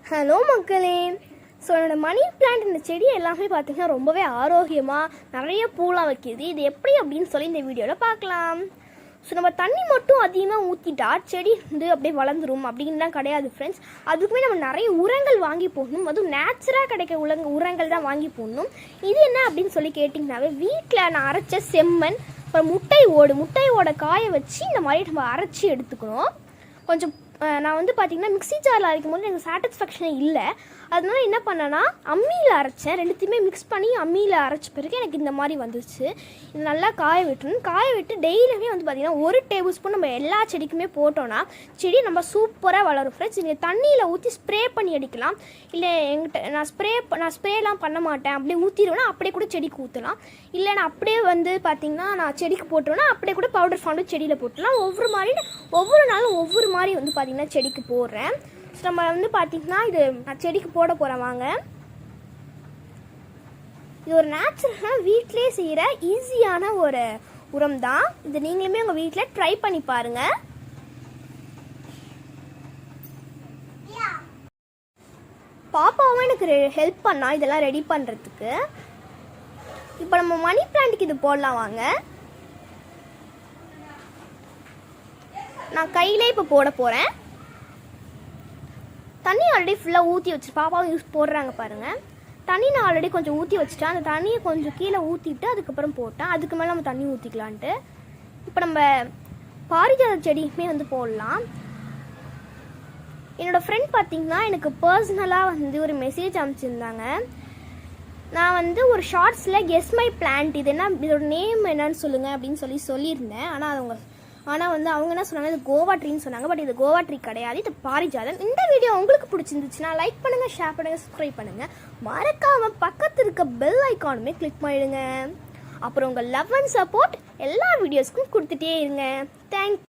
Hello மக்களே. So என்னோடய money plant இந்த செடி எல்லாமே பார்த்திங்கன்னா ரொம்பவே ஆரோக்கியமாக நிறைய பூலாம் வைக்கிது. இது எப்படி அப்படின்னு சொல்லி இந்த வீடியோவில் பார்க்கலாம். ஸோ நம்ம தண்ணி மட்டும் அதிகமாக ஊற்றிட்டா செடி வந்து அப்படியே வளர்ந்துரும் அப்படின்லாம் கிடையாது ஃப்ரெண்ட்ஸ். அதுக்குமே நம்ம நிறைய உரங்கள் வாங்கி போடணும். அதுவும் நேச்சுராக கிடைக்க உரங்கள் தான் வாங்கி போடணும். இது என்ன அப்படின்னு சொல்லி கேட்டிங்கனாவே வீட்டில் நான் அரைச்ச செம்மண், அப்புறம் முட்டையோட காய வச்சு இந்த மாதிரி நம்ம அரைச்சி எடுத்துக்கணும். கொஞ்சம் நான் வந்து பார்த்திங்கன்னா மிக்ஸி ஜாரில் அரைக்கும் போது எனக்கு சாட்டிஸ்ஃபேக்ஷனே இல்லை. அதனால என்ன பண்ணேன்னா அம்மியில் அரைச்சேன். ரெண்டுத்தையுமே மிக்ஸ் பண்ணி அம்மியில் அரைச்ச பிறகு எனக்கு இந்த மாதிரி வந்துச்சு. இது நல்லா காய விட்டுணும். காய விட்டு டெய்லியுமே வந்து பார்த்திங்கன்னா 1 டேபிள் ஸ்பூன் நம்ம எல்லா செடிக்குமே போட்டோன்னா செடி நம்ம சூப்பராக வளரும் ஃப்ரெண்ட்ஸ். நீங்கள் தண்ணியில் ஊற்றி ஸ்ப்ரே பண்ணி அடிக்கலாம். இல்லை எங்கிட்ட நான் ஸ்ப்ரேலாம் பண்ண மாட்டேன், அப்படியே ஊற்றிடுவேன்னா அப்படியே கூட செடிக்கு ஊற்றலாம். இல்லை நான் அப்படியே வந்து பார்த்திங்கன்னா நான் செடிக்கு போட்டுருவேன்னா அப்படியே கூட பவுடர் ஃபார்ம் செடியில் போட்டுலாம். ஒவ்வொரு நாளும் ஒவ்வொரு மாதிரி வந்து பார்த்திங்கன்னா செடிக்கு போடுறேன். ஸோ நம்ம வந்து பார்த்திங்கன்னா இது நான் செடிக்கு போட போகிறேன் வாங்க. இது ஒரு நேச்சுரலாக வீட்டிலே செய்கிற ஈஸியான ஒரு உரம் தான். இது நீங்களுமே உங்கள் வீட்டில் ட்ரை பண்ணி பாருங்கள். பாப்பாவும் எனக்கு ஹெல்ப் பண்ணா இதெல்லாம் ரெடி பண்ணுறதுக்கு. இப்போ நம்ம மணி பிளான்ட்டுக்கு இது போடலாம் வாங்க. நான் கையிலே இப்போ போட போகிறேன். தண்ணி ஆல்ரெடி ஃபுல்லாக ஊற்றி வச்சு பாப்பாவும் யூஸ் போடுறாங்க பாருங்கள். தண்ணி நான் ஆல்ரெடி கொஞ்சம் ஊற்றி வச்சுட்டேன். அந்த தண்ணியை கொஞ்சம் கீழே ஊற்றிட்டு அதுக்கப்புறம் போட்டேன். அதுக்கு மேலே நம்ம தண்ணி ஊற்றிக்கலான்ட்டு. இப்போ நம்ம பாரிஜாத செடியுமே வந்து போடலாம். என்னோடய ஃப்ரெண்ட் பார்த்திங்கன்னா எனக்கு பர்சனலாக வந்து ஒரு மெசேஜ் அனுப்பிச்சிருந்தாங்க. நான் வந்து ஒரு ஷார்ட்ஸில் கெஸ் மை பிளான்ட் இது என்ன, இதோட நேம் என்னன்னு சொல்லுங்கள் அப்படின்னு சொல்லியிருந்தேன். ஆனால் வந்து அவங்க என்ன சொன்னாங்க, இது கோவா ட்ரீன்னு சொன்னாங்க. பட் இது கோவா ட்ரீ கிடையாது, இது பாரிஜாதம். இந்த வீடியோ உங்களுக்கு பிடிச்சிருந்துச்சுன்னா லைக் பண்ணுங்கள், ஷேர் பண்ணுங்கள், சப்ஸ்கிரைப் பண்ணுங்கள். மறக்காமல் பக்கத்தில் இருக்க பெல் ஐக்கானுமே கிளிக் பண்ணிடுங்க. அப்புறம் உங்கள் லவ் அண்ட் சப்போர்ட் எல்லா வீடியோஸ்க்கும் கொடுத்துட்டே இருங்க. தேங்க்ஸ்.